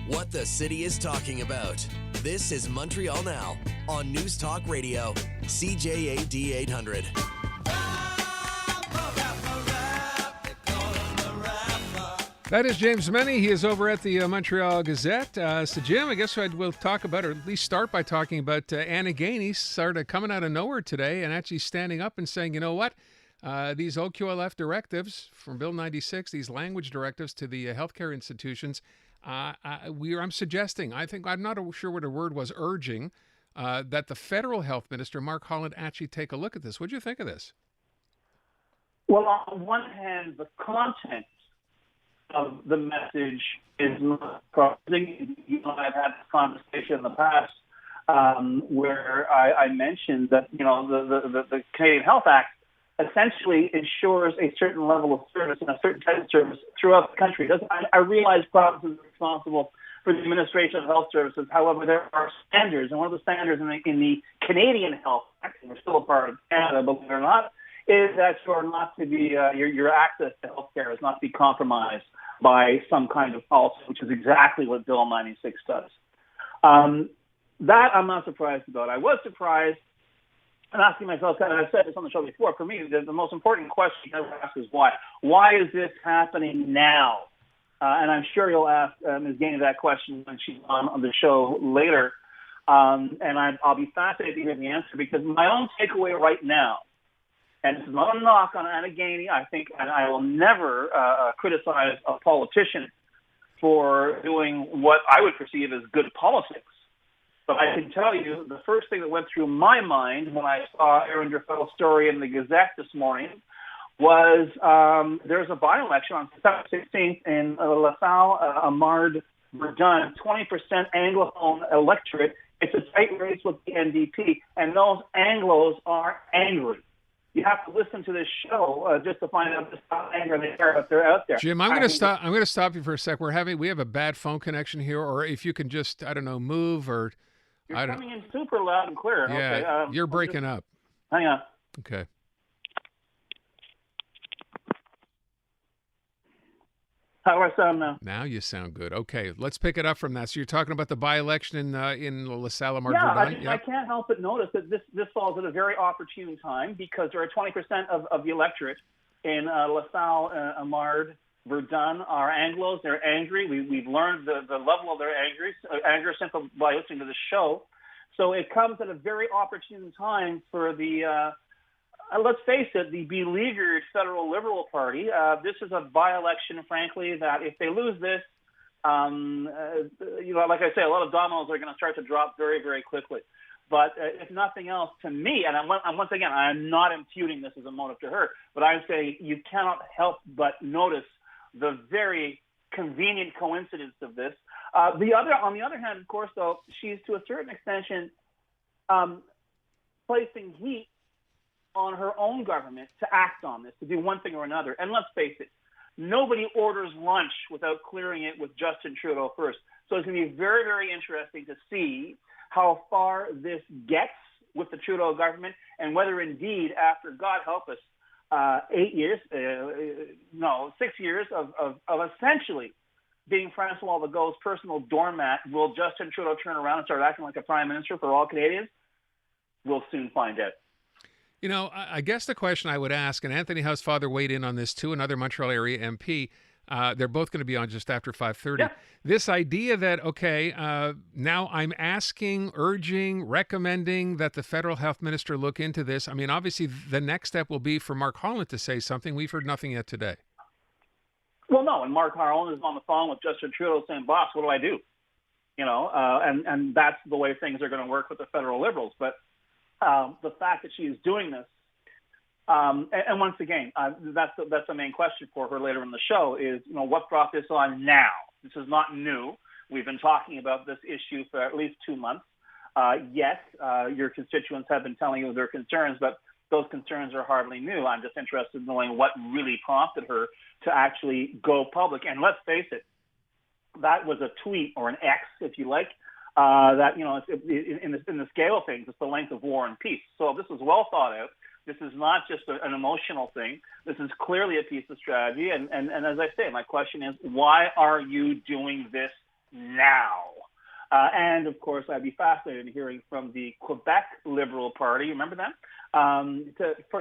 What the city is talking about. This is Montreal Now on News Talk Radio, CJAD 800. That is James Mennie. He is over at the Montreal Gazette. So, Jim, I guess we'll talk about, or at least start by talking about Anna Gainey started coming out of nowhere today and actually standing up and saying, you know what, these OQLF directives from Bill 96, these language directives to the healthcare institutions, I'm suggesting, I'm not sure what the word was, urging, that the federal health minister, Mark Holland, actually take a look at this. What do you think of this? Well, on one hand, the content of the message is not surprising. I've had this conversation in the past where I mentioned that, the Canadian Health Act essentially ensures a certain level of service and a certain type of service throughout the country. I realize provinces are responsible for the administration of health services. However, there are standards, and one of the standards in the Canadian Health Act, and we're still a part of Canada, believe it or not, is that you're not to be your access to health care is not to be compromised by some kind of policy, which is exactly what Bill 96 does. That I'm not surprised about. I was surprised and asking myself, and I've said this on the show before, for me, the most important question I ever ask is why. Why is this happening now? And I'm sure you'll ask Ms. Gainey that question when she's on the show later. And I'll be fascinated to hear the answer, because my own takeaway right now, and this is not a knock on Anna Gainey, I think, and I will never criticize a politician for doing what I would perceive as good politics. But I can tell you the first thing that went through my mind when I saw Aaron Derfeld's story in the Gazette this morning was there's a by-election on September 16th in LaSalle, Amard, Verdun, 20% Anglophone electorate. It's a tight race with the NDP, and those Anglos are angry. You have to listen to this show just to find out just how angry they are if they're out there. Jim, I'm going to stop you for a sec. We have a bad phone connection here, or if you can just, move or. You're coming in super loud and clear. Yeah, okay, you're breaking up. Hang on. Okay. How do I sound now? Now you sound good. Okay, let's pick it up from that. So you're talking about the by-election in LaSalle, Verdun? I can't help but notice that this falls at a very opportune time, because there are 20% of the electorate in LaSalle, Amard, Verdun are Anglos. They're angry. We've learned the level of their anger simply by listening to the show. So it comes at a very opportune time for the, let's face it, the beleaguered federal Liberal Party. This is a by-election, frankly, that if they lose this, like I say, a lot of dominoes are going to start to drop very, very quickly. But if nothing else, to me, and once again, I'm not imputing this as a motive to her, but I'm saying you cannot help but notice the very convenient coincidence of this. On the other hand, of course, though, she's to a certain extent placing heat on her own government to act on this, to do one thing or another. And let's face it, nobody orders lunch without clearing it with Justin Trudeau first. So it's going to be very, very interesting to see how far this gets with the Trudeau government, and whether indeed, after, God help us, 6 years of essentially being François Legault's personal doormat, will Justin Trudeau turn around and start acting like a prime minister for all Canadians? We'll soon find out. I guess the question I would ask, and Anthony Housefather weighed in on this too, another Montreal area MP, they're both going to be on just after 5:30. Yeah. This idea that, now I'm asking, urging, recommending that the federal health minister look into this. I mean, obviously, the next step will be for Mark Holland to say something. We've heard nothing yet today. Well, no, and Mark Holland is on the phone with Justin Trudeau saying, boss, what do I do? And that's the way things are going to work with the federal Liberals. But the fact that she is doing this, and once again, that's the main question for her later in the show is, what brought this on now? This is not new. We've been talking about this issue for at least 2 months. Yes, your constituents have been telling you their concerns, but those concerns are hardly new. I'm just interested in knowing what really prompted her to actually go public. And let's face it, that was a tweet, or an X, if you like, that, in the scale of things, it's the length of war and peace. So this is well thought out. This is not just an emotional thing. This is clearly a piece of strategy. And as I say, my question is, why are you doing this now? And, of course, I'd be fascinated in hearing from the Quebec Liberal Party, remember them,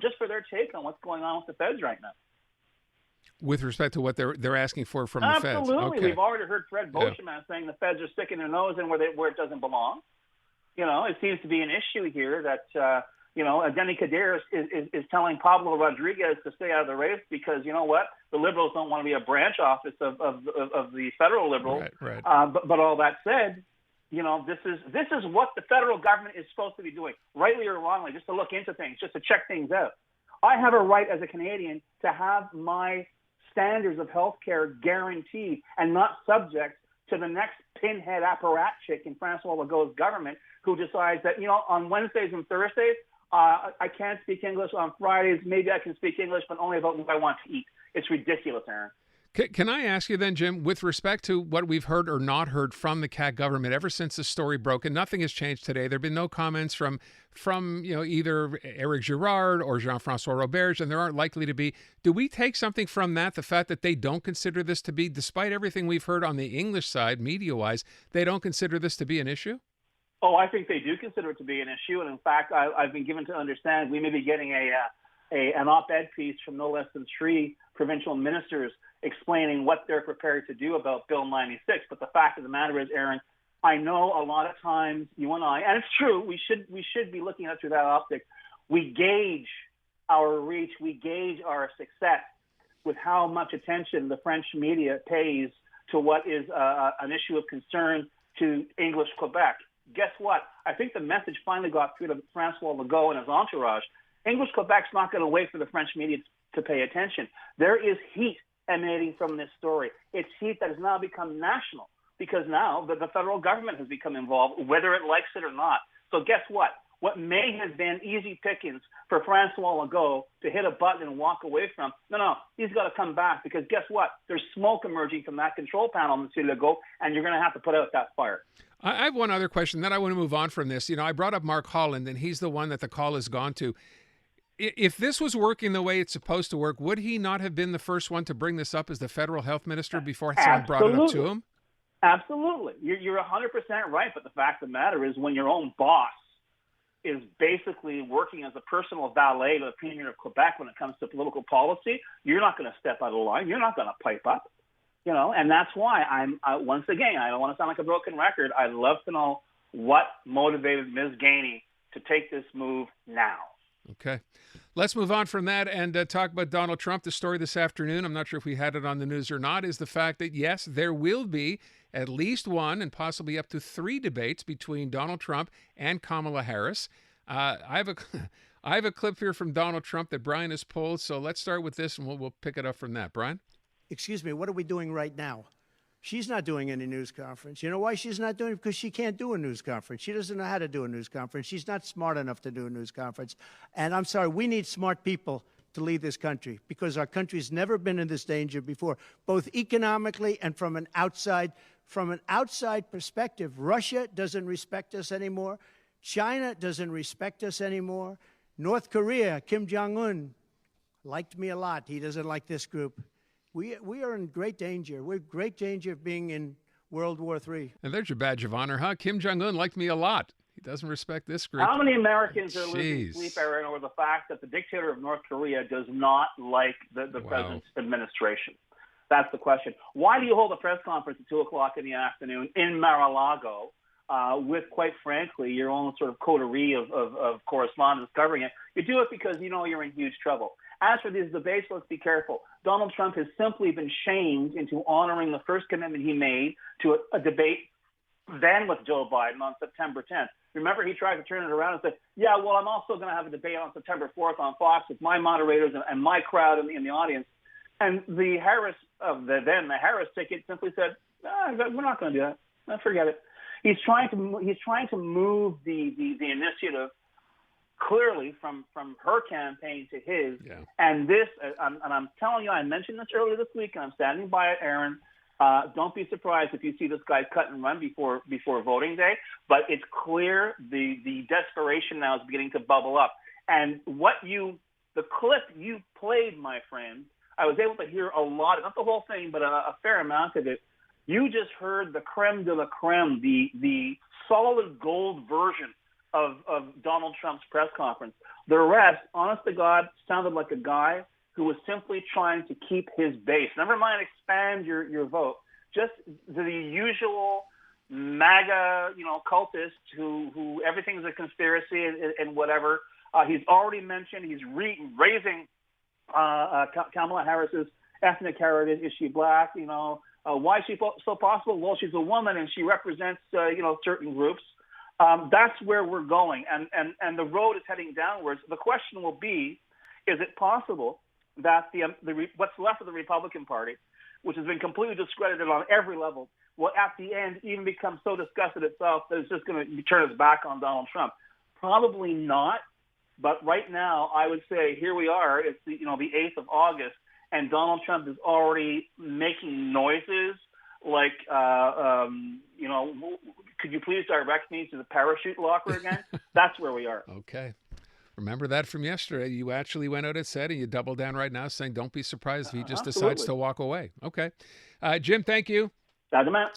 just for their take on what's going on with the feds right now. With respect to what they're asking for from the feds. Absolutely. Okay. We've already heard Fred Beauchemin saying the feds are sticking their nose in where it doesn't belong. It seems to be an issue here that, Denny Kadir is telling Pablo Rodriguez to stay out of the race because, you know what, the Liberals don't want to be a branch office of the federal Liberals. Right. But all that said, this is what the federal government is supposed to be doing, rightly or wrongly, just to look into things, just to check things out. I have a right as a Canadian to have my standards of health care guaranteed and not subject to the next pinhead apparatchik in Francois Legault's government who decides that, on Wednesdays and Thursdays, I can't speak English. On Fridays, maybe I can speak English, but only about what I want to eat. It's ridiculous, Aaron. Can I ask you then, Jim, with respect to what we've heard or not heard from the CAQ government ever since the story broke, and nothing has changed today. There have been no comments from either Eric Girard or Jean-François Roberge, and there aren't likely to be. Do we take something from that, the fact that they don't consider this to be, despite everything we've heard on the English side, media-wise, they don't consider this to be an issue? Oh, I think they do consider it to be an issue, and in fact, I've been given to understand we may be getting an op-ed piece from no less than 3 provincial ministers explaining what they're prepared to do about Bill 96. But the fact of the matter is, Aaron, I know a lot of times you and I, and it's true, we should be looking at it through that optic. We gauge our reach, we gauge our success with how much attention the French media pays to what is an issue of concern to English Quebec. Guess what? I think the message finally got through to Francois Legault and his entourage. English Quebec's not going to wait for the French media to pay attention. There is heat emanating from this story. It's heat that has now become national because now the federal government has become involved, whether it likes it or not. So guess what? What may have been easy pickings for Francois Legault to hit a button and walk away from, no, he's got to come back because guess what? There's smoke emerging from that control panel, Monsieur Legault, and you're going to have to put out that fire. I have one other question, then I want to move on from this. I brought up Mark Holland, and he's the one that the call has gone to. If this was working the way it's supposed to work, would he not have been the first one to bring this up as the federal health minister before someone brought it up to him? Absolutely. You're 100% right, but the fact of the matter is when your own boss is basically working as a personal valet to the Premier of Quebec when it comes to political policy, you're not going to step out of line. You're not going to pipe up. And that's why once again, I don't want to sound like a broken record. I'd love to know what motivated Ms. Gainey to take this move now. Okay. Let's move on from that and talk about Donald Trump. The story this afternoon, I'm not sure if we had it on the news or not, is the fact that, yes, there will be at least one and possibly up to 3 debates between Donald Trump and Kamala Harris. I have a clip here from Donald Trump that Brian has pulled, so let's start with this and we'll pick it up from that. Brian? Excuse me, what are we doing right now? She's not doing any news conference. You know why she's not doing it? Because she can't do a news conference. She doesn't know how to do a news conference. She's not smart enough to do a news conference. And I'm sorry, we need smart people to lead this country because our country's never been in this danger before, both economically and from an outside perspective. Russia doesn't respect us anymore. China doesn't respect us anymore. North Korea, Kim Jong-un, liked me a lot. He doesn't like this group. We are in great danger. We're in great danger of being in World War III. And there's your badge of honor, huh? Kim Jong-un liked me a lot. He doesn't respect this group. How many Americans are losing sleep, Aaron, over the fact that the dictator of North Korea does not like the president's administration? That's the question. Why do you hold a press conference at 2 o'clock in the afternoon in Mar-a-Lago with, quite frankly, your own sort of coterie of correspondents covering it? You do it because you know you're in huge trouble. As for these debates, let's be careful. Donald Trump has simply been shamed into honoring the first commitment he made to a debate then with Joe Biden on September 10th. Remember, he tried to turn it around and said, yeah, well, I'm also going to have a debate on September 4th on Fox with my moderators and my crowd in the audience. And the Harris ticket simply said, we're not going to do that. No, forget it. He's trying to move the initiative clearly from her campaign to his. Yeah. And this, and I'm telling you, I mentioned this earlier this week, and I'm standing by it, Aaron. Don't be surprised if you see this guy cut and run before voting day. But it's clear the desperation now is beginning to bubble up. And the clip you played, my friend, I was able to hear a lot, not the whole thing, but a fair amount of it. You just heard the creme de la creme, the solid gold version of Donald Trump's press conference. The rest, honest to God, sounded like a guy who was simply trying to keep his base. Never mind expand your vote. Just the usual MAGA, cultist who everything's a conspiracy and whatever. He's already mentioned he's raising Kamala Harris's ethnic heritage. Is she black? Why is she so possible? Well, she's a woman and she represents certain groups. That's where we're going, and the road is heading downwards. The question will be, is it possible that what's left of the Republican Party, which has been completely discredited on every level, will at the end even become so disgusted itself that it's just going to turn its back on Donald Trump? Probably not. But right now, I would say here we are. It's the 8th of August, and Donald Trump is already making noises like, could you please direct me to the parachute locker again? That's where we are. Okay. Remember that from yesterday. You actually went out and said, and you double down right now saying, don't be surprised if he just decides to walk away. Okay. Jim, thank you. Ciao, man.